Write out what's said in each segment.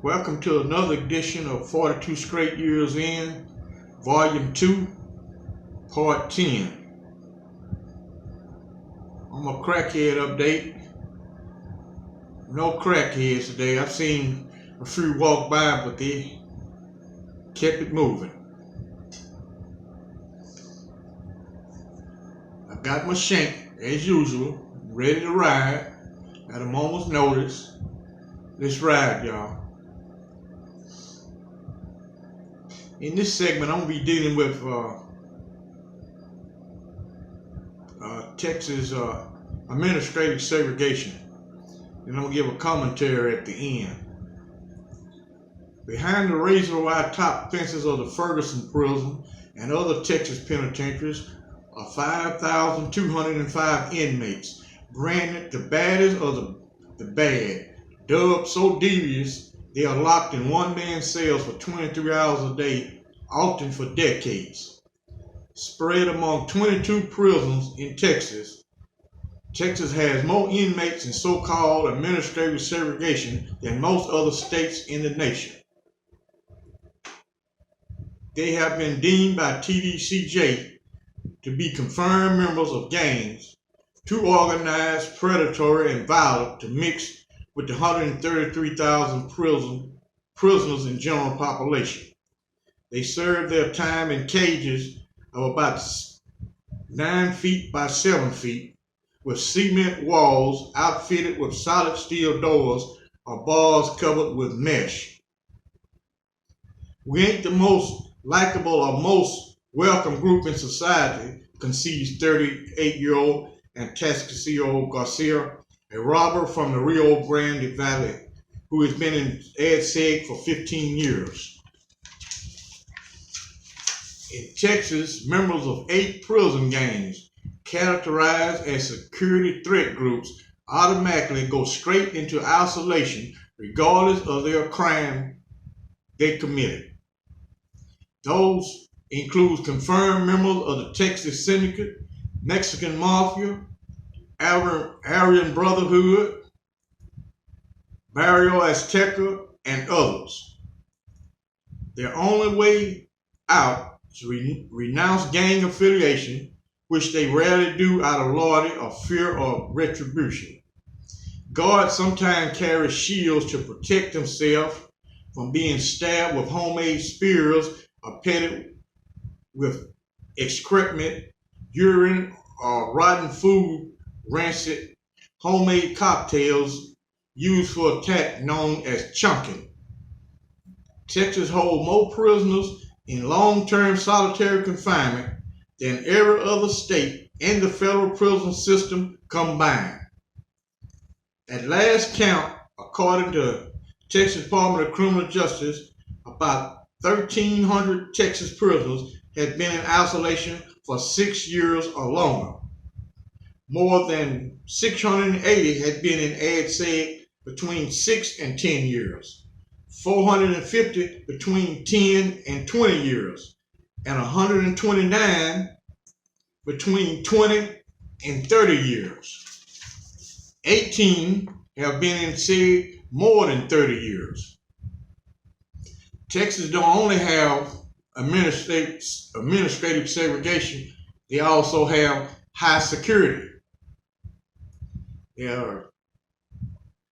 Welcome to another edition of 42 Straight Years In, Volume 2, Part 10. I'm a crackhead update. No crackheads today. I've seen a few walk by, but they kept it moving. I got my shank, as usual, ready to ride at a moment's notice. Let's ride, y'all. In this segment, I'm going to be dealing with Texas administrative segregation, and I'm going to give a commentary at the end. Behind the razor-wire top fences of the Ferguson prison and other Texas penitentiaries are 5,205 inmates, branded the baddest of the bad, dubbed so devious they are locked in one-man cells for 23 hours a day, often for decades. Spread among 22 prisons in Texas, Texas has more inmates in so-called administrative segregation than most other states in the nation. They have been deemed by TDCJ to be confirmed members of gangs, too organized, predatory, and violent to mix with the 133,000 prisoners in general population. They serve their time in cages of about 9 feet by 7 feet, with cement walls outfitted with solid steel doors or bars covered with mesh. We ain't the most likable or most welcome group in society, concedes 38-year-old Anastasio Garcia, a robber from the Rio Grande Valley, who has been in ADSEG for 15 years. In Texas, members of 8 prison gangs, characterized as security threat groups, automatically go straight into isolation regardless of their crime they committed. Those include confirmed members of the Texas Syndicate, Mexican Mafia, Aryan Brotherhood, Barrio Azteca, and others. Their only way out is to renounce gang affiliation, which they rarely do out of loyalty or fear of retribution. Guards sometimes carry shields to protect themselves from being stabbed with homemade spears or petted with excrement, urine, or rotten food, rancid homemade cocktails used for attack known as chunking. Texas holds more prisoners in long-term solitary confinement than every other state and the federal prison system combined. At last count, according to Texas Department of Criminal Justice, about 1,300 Texas prisoners have been in isolation for 6 years or longer. More than 680 had been in ADSEG between 6 and 10 years, 450 between 10 and 20 years, and 129 between 20 and 30 years. 18 have been in SEG more than 30 years. Texas don't only have administrative segregation, they also have high security. There are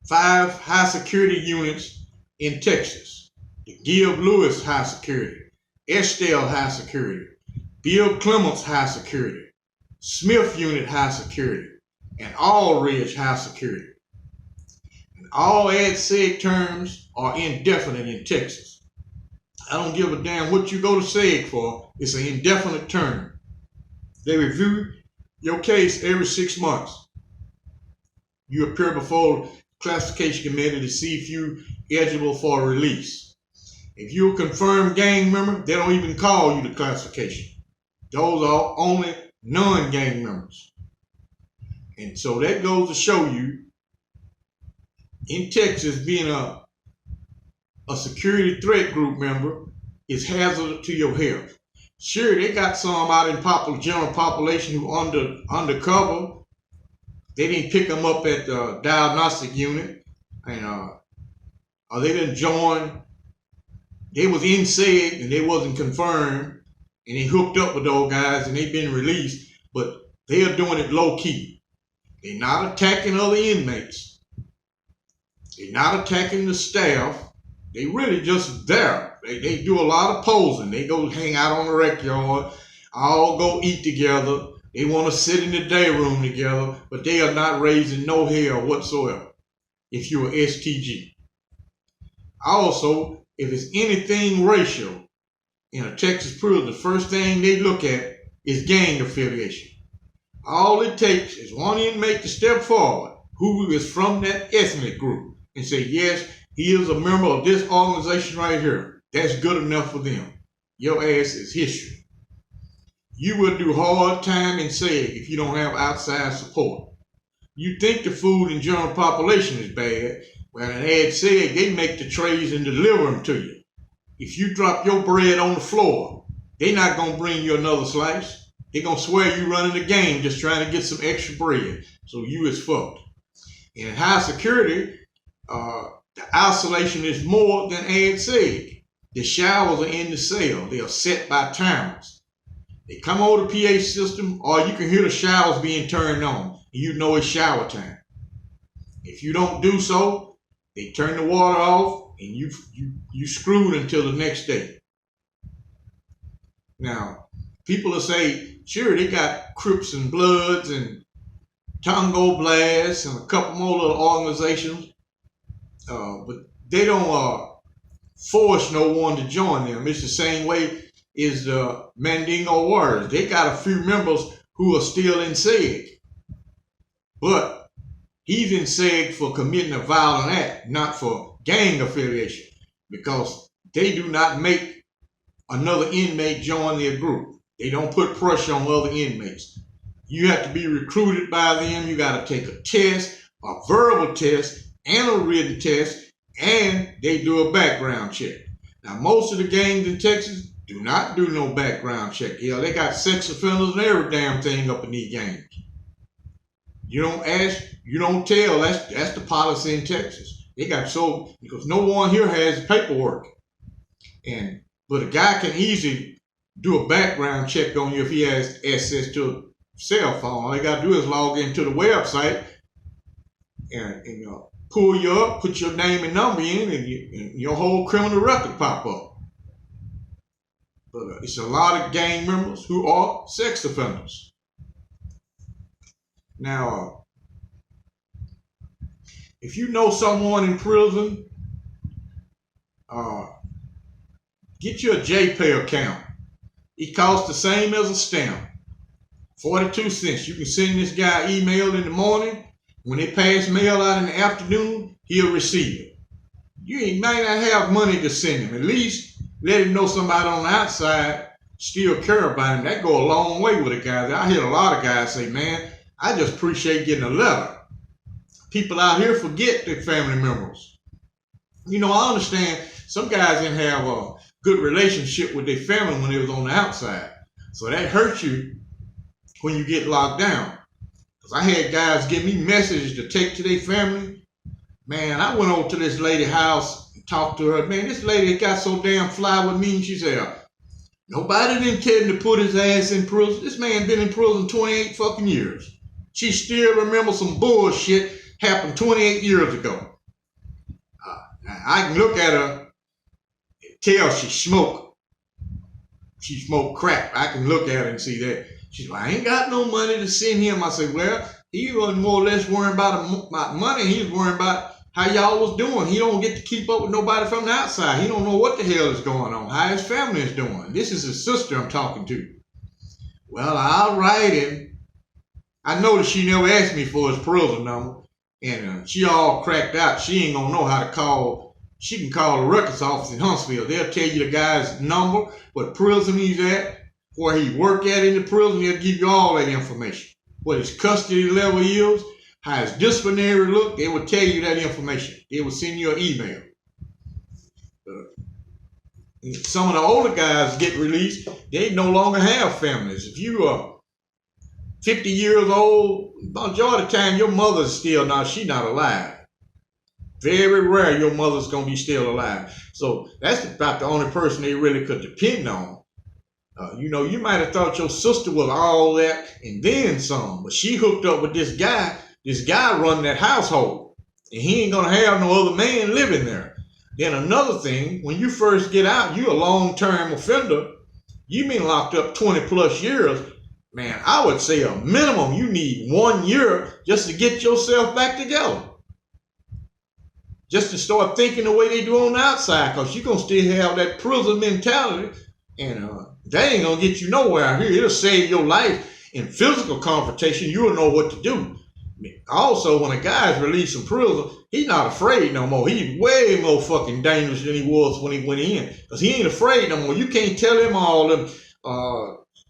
5 high security units in Texas. The Gil Lewis High Security, Estelle High Security, Bill Clements High Security, Smith Unit High Security, and All Ridge High Security. And all ADSEG terms are indefinite in Texas. I don't give a damn what you go to SEG for, it's an indefinite term. They review your case every 6 months. You appear before the classification committee to see if you're eligible for release. If you're a confirmed gang member, they don't even call you the classification. Those are only non-gang members. And so that goes to show you, in Texas, being a security threat group member is hazardous to your health. Sure, they got some out in general population who undercover. They didn't pick them up at the diagnostic unit and or they done joined, they was in SEG and they wasn't confirmed, and they hooked up with those guys and they been released, but they are doing it low key. They're not attacking other inmates. They're not attacking the staff. They really just there. They do a lot of posing. They go hang out on the rec yard, all go eat together. They want to sit in the day room together, but they are not raising no hell whatsoever if you're a STG. Also, if it's anything racial in a Texas prison, the first thing they look at is gang affiliation. All it takes is one inmate to step forward who is from that ethnic group and say, yes, he is a member of this organization right here. That's good enough for them. Your ass is history. You will do hard time in SEG if you don't have outside support. You think the food in general population is bad, well, in Ad SEG, they make the trays and deliver them to you. If you drop your bread on the floor, they're not going to bring you another slice. They're going to swear you running the game just trying to get some extra bread. So you is fucked. In high security, the isolation is more than Ad SEG. The showers are in the cell. They are set by timers. They come over the PA system, or you can hear the showers being turned on, and you know it's shower time. If you don't do so, they turn the water off, and you screwed until the next day. Now, people will say, sure, they got Crips and Bloods and Tongo Blasts and a couple more little organizations, but they don't force no one to join them. It's the same way as the Mandingo Warriors. They got a few members who are still in SEG, but he's in SEG for committing a violent act, not for gang affiliation, because they do not make another inmate join their group. They don't put pressure on other inmates. You have to be recruited by them. You got to take a test, a verbal test, and a written test, and they do a background check. Now, most of the gangs in Texas do not do no background check. Yeah, they got sex offenders and every damn thing up in these gangs. You don't ask, you don't tell. That's the policy in Texas. They got so, because no one here has paperwork. But a guy can easily do a background check on you if he has access to a cell phone. All they got to do is log into the website and pull you up, put your name and number in, and your whole criminal record pop up. But it's a lot of gang members who are sex offenders. Now, if you know someone in prison, get you a JPay account. It costs the same as a stamp, 42 cents. You can send this guy email in the morning. When they pass mail out in the afternoon, he'll receive it. You might not have money to send him. At least let him know somebody on the outside still care about him. That go a long way with a guy. I hear a lot of guys say, man, I just appreciate getting a letter. People out here forget their family members. You know, I understand some guys didn't have a good relationship with their family when they was on the outside. So that hurts you when you get locked down. Because I had guys give me messages to take to their family. Man, I went over to this lady's house and talked to her. Man, this lady got so damn fly with me. And she said, nobody didn't tell him to put his ass in prison. This man been in prison 28 fucking years. She still remembers some bullshit happened 28 years ago. I can look at her and tell she smoked crack. I can look at her and see that. She's like, I ain't got no money to send him. I said, well, he wasn't more or less worrying about money. He was worrying about how y'all was doing. He don't get to keep up with nobody from the outside. He don't know what the hell is going on, how his family is doing. This is his sister I'm talking to. Well, I'll write him. I noticed she never asked me for his prison number. And she all cracked out. She ain't gonna know how to call. She can call the records office in Huntsville. They'll tell you the guy's number, what prison he's at, where he worked at in the prison. They'll give you all that information. What his custody level is, how his disciplinary look. They will tell you that information. They will send you an email. Some of the older guys get released. They no longer have families. If you are 50 years old, majority of the time your mother's still not, she's not alive. Very rare your mother's gonna be still alive. So that's about the only person they really could depend on. You might have thought your sister was all that and then some, but she hooked up with this guy. This guy run that household, and he ain't gonna have no other man living there. Then another thing, when you first get out, you a long-term offender. You been locked up 20 plus years. Man, I would say a minimum you need 1 year just to get yourself back together. Just to start thinking the way they do on the outside, because you're going to still have that prison mentality, and that ain't going to get you nowhere out here. It'll save your life in physical confrontation. You'll know what to do. Also, when a guy's released from prison, he's not afraid no more. He's way more fucking dangerous than he was when he went in, because he ain't afraid no more. You can't tell him all them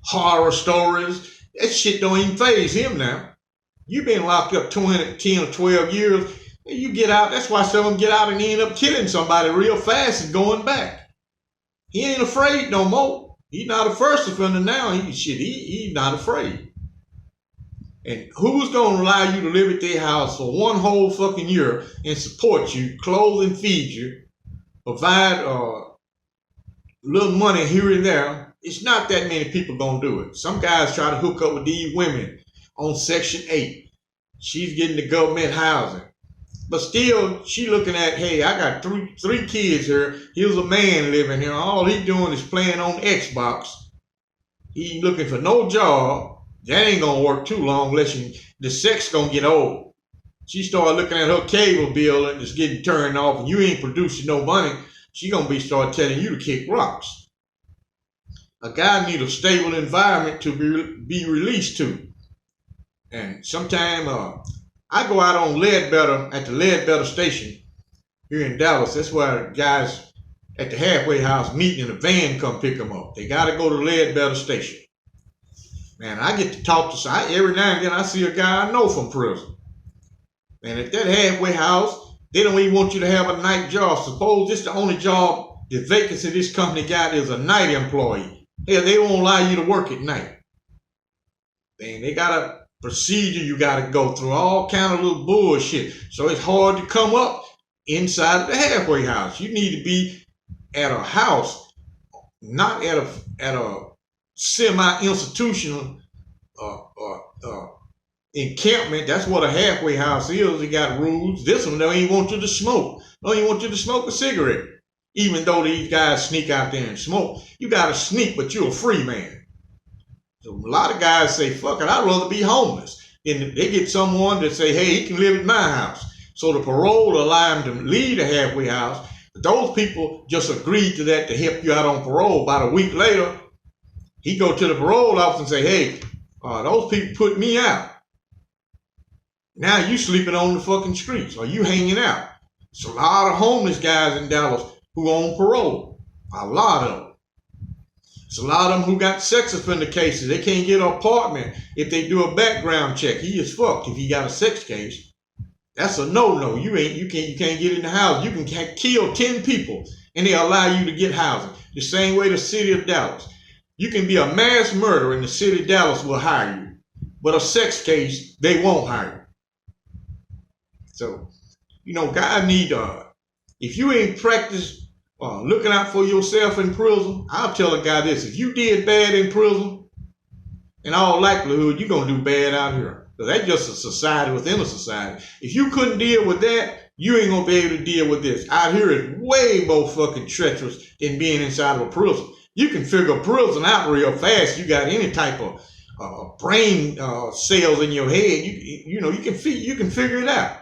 horror stories. That shit don't even faze him now. You've been locked up 10 or 12 years. You get out. That's why some of them get out and end up killing somebody real fast and going back. He ain't afraid no more. He's not a first offender now. He's not afraid. And who's going to allow you to live at their house for 1 whole fucking year and support you, clothe and feed you, provide a little money here and there? It's not that many people going to do it. Some guys try to hook up with these women on Section 8. She's getting the government housing. But still, she looking at, hey, I got three kids here. Here's a man living here. All he doing is playing on Xbox. He looking for no job. That ain't gonna work too long unless the sex gonna get old. She start looking at her cable bill and it's getting turned off, and you ain't producing no money. She gonna start telling you to kick rocks. A guy need a stable environment to be released to. And sometime I go out on Ledbetter at the Ledbetter station here in Dallas. That's where guys at the halfway house meeting in a van come pick them up. They gotta go to Ledbetter station. Man, I get to talk to every now and then. I see a guy I know from prison. And at that halfway house, they don't even want you to have a night job. Suppose this the only job, the vacancy this company got is a night employee. Hell, they won't allow you to work at night. Man, they got a procedure you got to go through, all kind of little bullshit. So it's hard to come up inside of the halfway house. You need to be at a house, not at a semi-institutional encampment. That's what a halfway house is. They got rules. This one, they don't even want you to smoke. They don't even want you to smoke a cigarette. Even though these guys sneak out there and smoke. You got to sneak, but you're a free man. So a lot of guys say, fuck it, I'd rather be homeless. And they get someone that say, hey, he can live at my house. So the parole allow him to leave the halfway house. But those people just agreed to that to help you out on parole. About a week later, he go to the parole office and say, hey, those people put me out. Now you sleeping on the fucking streets, or you hanging out. There's a lot of homeless guys in Dallas who on parole. A lot of them. There's a lot of them who got sex offender cases. They can't get an apartment if they do a background check. He is fucked if he got a sex case. That's a no-no. You can't get in the house. You can kill 10 people and they allow you to get housing. The same way the city of Dallas. You can be a mass murderer and the city of Dallas will hire you. But a sex case, they won't hire you. So, God need, if you ain't practiced looking out for yourself in prison, I'll tell a guy this: if you did bad in prison, in all likelihood, you're going to do bad out here. So that's just a society within a society. If you couldn't deal with that, you ain't going to be able to deal with this. Out here is way more fucking treacherous than being inside of a prison. You can figure prison out real fast. You got any type of brain cells in your head. You can figure it out.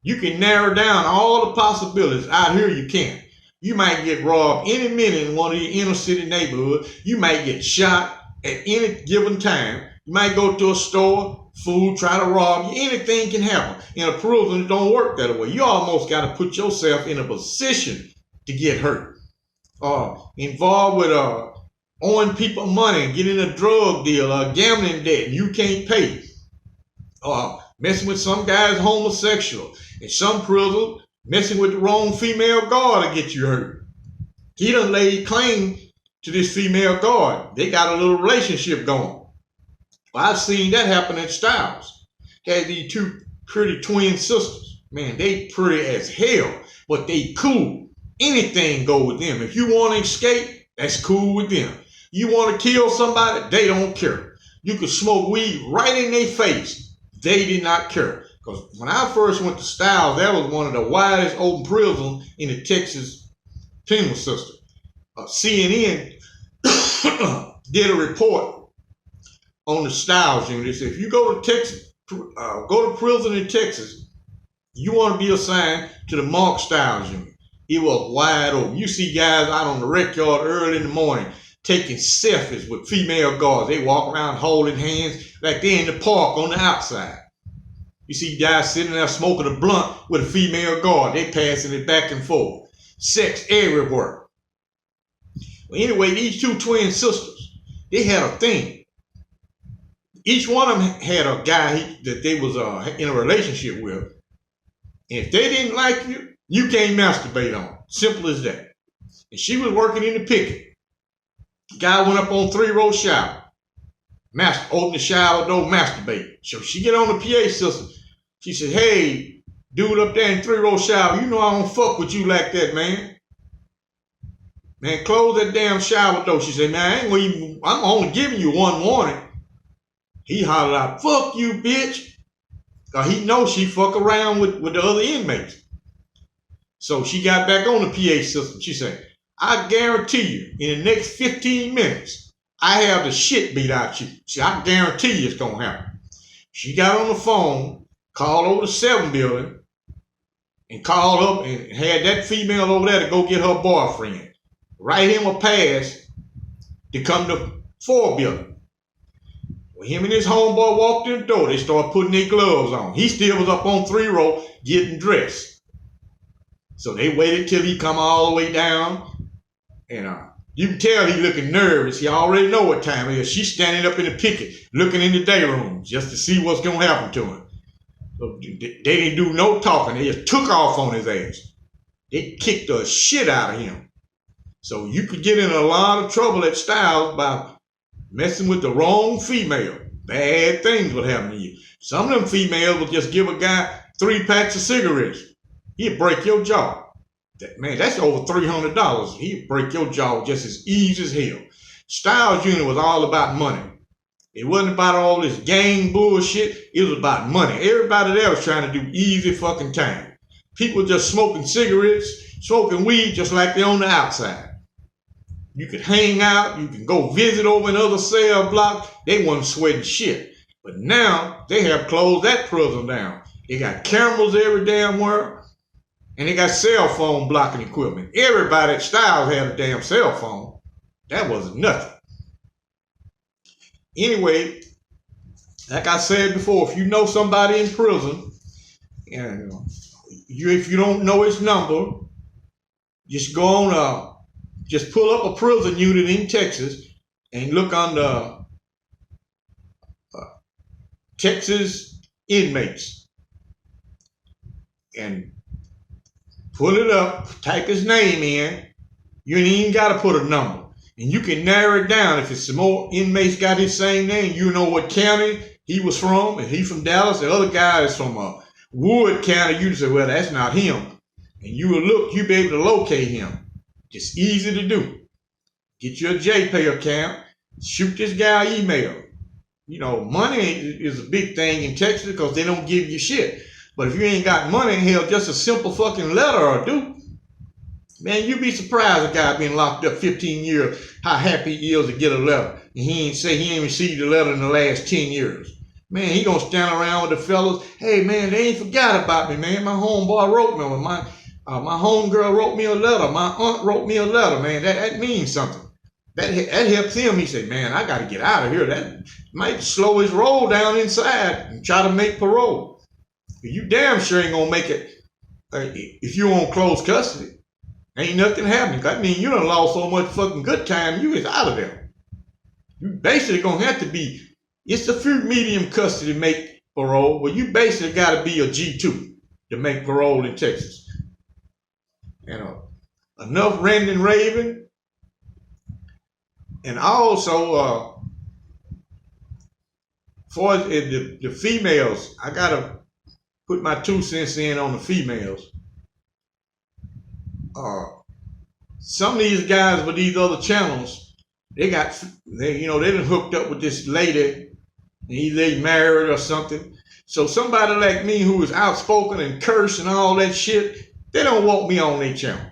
You can narrow down all the possibilities. Out here, you can't. You might get robbed any minute in one of your inner city neighborhoods. You might get shot at any given time. You might go to a store, food, try to rob you. Anything can happen. In a prison, it don't work that way. You almost got to put yourself in a position to get hurt. Involved with owing people money, getting a drug deal, a gambling debt, and you can't pay. Messing with some guy's homosexual. In some prison, messing with the wrong female guard to get you hurt. He done laid claim to this female guard. They got a little relationship going. Well, I've seen that happen at Styles. Had these 2 pretty twin sisters. Man, they pretty as hell, but they cool. Anything go with them. If you want to escape, that's cool with them. You want to kill somebody, they don't care. You could smoke weed right in their face. They did not care. Because when I first went to Styles, that was one of the widest open prisons in the Texas penal system. CNN did a report on the Styles unit. They said if you go to Texas, go to prison in Texas, you want to be assigned to the Mark Styles unit. It was wide open. You see guys out on the rec yard early in the morning taking selfies with female guards. They walk around holding hands like they're in the park on the outside. You see guys sitting there smoking a blunt with a female guard. They passing it back and forth. Sex everywhere. Well, anyway, these two twin sisters, they had a thing. Each one of them had a guy that they was in a relationship with. And if they didn't like you, you can't masturbate on. Simple as that. And she was working in the picket. Guy went up on 3-row shower. Opened the shower door, masturbate. So she get on the PA system. She said, hey, dude up there in 3-row shower, you know I don't fuck with you like that, man. Man, close that damn shower door. She said, man, I'm only giving you one warning. He hollered out, fuck you, bitch. Because he knows she fuck around with the other inmates. So she got back on the PA system. She said, I guarantee you, in the next 15 minutes, I have the shit beat out you. See, I guarantee you it's going to happen. She got on the phone, called over the 7 building, and called up and had that female over there to go get her boyfriend. Write him a pass to come to 4 building. When him and his homeboy walked in the door, they started putting their gloves on. He still was up on 3-row getting dressed. So they waited till he come all the way down. And you can tell he looking nervous. He already know what time it is. She's standing up in the picket, looking in the day room just to see what's going to happen to him. So they didn't do no talking. They just took off on his ass. They kicked the shit out of him. So you could get in a lot of trouble at Styles by messing with the wrong female. Bad things would happen to you. Some of them females would just give a guy 3 packs of cigarettes. He'd break your jaw. Man, that's over $300. He'd break your jaw just as easy as hell. Styles Unit was all about money. It wasn't about all this gang bullshit. It was about money. Everybody there was trying to do easy fucking time. People just smoking cigarettes, smoking weed just like they're on the outside. You could hang out. You can go visit over in other cell blocks. They wasn't sweating shit. But now they have closed that prison down. They got cameras every damn where. And they got cell phone blocking equipment. Everybody at Styles had a damn cell phone. That was nothing. Anyway, like I said before, if you know somebody in prison, and if you don't know his number, just go on just pull up a prison unit in Texas and look on the Texas inmates and pull it up, type his name in. You ain't even got to put a number. And you can narrow it down. If it's some more inmates got his same name, you know what county he was from. If he from Dallas, the other guy is from Wood County, you say, well, that's not him. And you will look, you'll be able to locate him. Just easy to do. Get you a JPay account. Shoot this guy an email. You know, money is a big thing in Texas because they don't give you shit. But if you ain't got money, hell, just a simple fucking letter or do. Man, you'd be surprised a guy being locked up 15 years, how happy he is to get a letter. And he ain't say he ain't received a letter in the last 10 years. Man, he gonna stand around with the fellas. Hey, man, they ain't forgot about me, man. My homeboy wrote me. My homegirl wrote me a letter. My aunt wrote me a letter, man. That means something. That helps him. He said, man, I got to get out of here. That might slow his roll down inside and try to make parole. You damn sure ain't gonna make it if you on close custody. Ain't nothing happening. I mean, you done lost so much fucking good time, you is out of there. You basically gonna have to be, it's a few medium custody to make parole, but you basically gotta be a G2 to make parole in Texas. Enough ranting and raving. And also, for the females, I got put my 2 cents in on the females. Some of these guys with these other channels, they done hooked up with this lady, and they married or something. So somebody like me who is outspoken and curse and all that shit, they don't want me on their channel.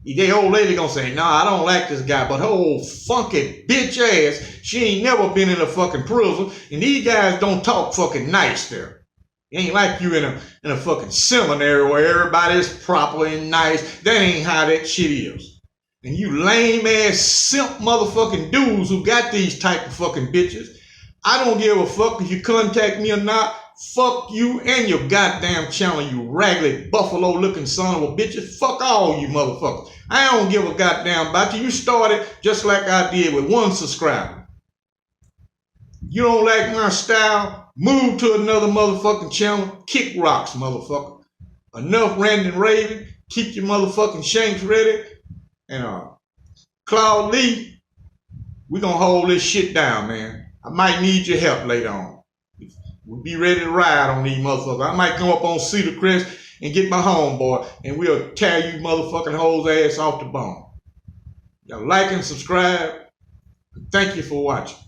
The old lady gonna say, nah, I don't like this guy, but her old funky bitch ass, she ain't never been in a fucking prison, and these guys don't talk fucking nice there. It ain't like you in a fucking seminary where everybody's proper and nice. That ain't how that shit is. And you lame ass simp motherfucking dudes who got these type of fucking bitches, I don't give a fuck if you contact me or not. Fuck you and your goddamn channel, you raggedy buffalo looking son of a bitches. Fuck all you motherfuckers. I don't give a goddamn about you. You started just like I did with 1 subscriber. You don't like my style? Move to another motherfucking channel. Kick rocks, motherfucker. Enough ranting raving. Keep your motherfucking shanks ready. And Claude Lee, we gonna hold this shit down, man. I might need your help later on. We'll be ready to ride on these motherfuckers. I might come up on Cedar Crest and get my homeboy, and we'll tear you motherfucking hoes ass off the bone. Y'all like and subscribe. Thank you for watching.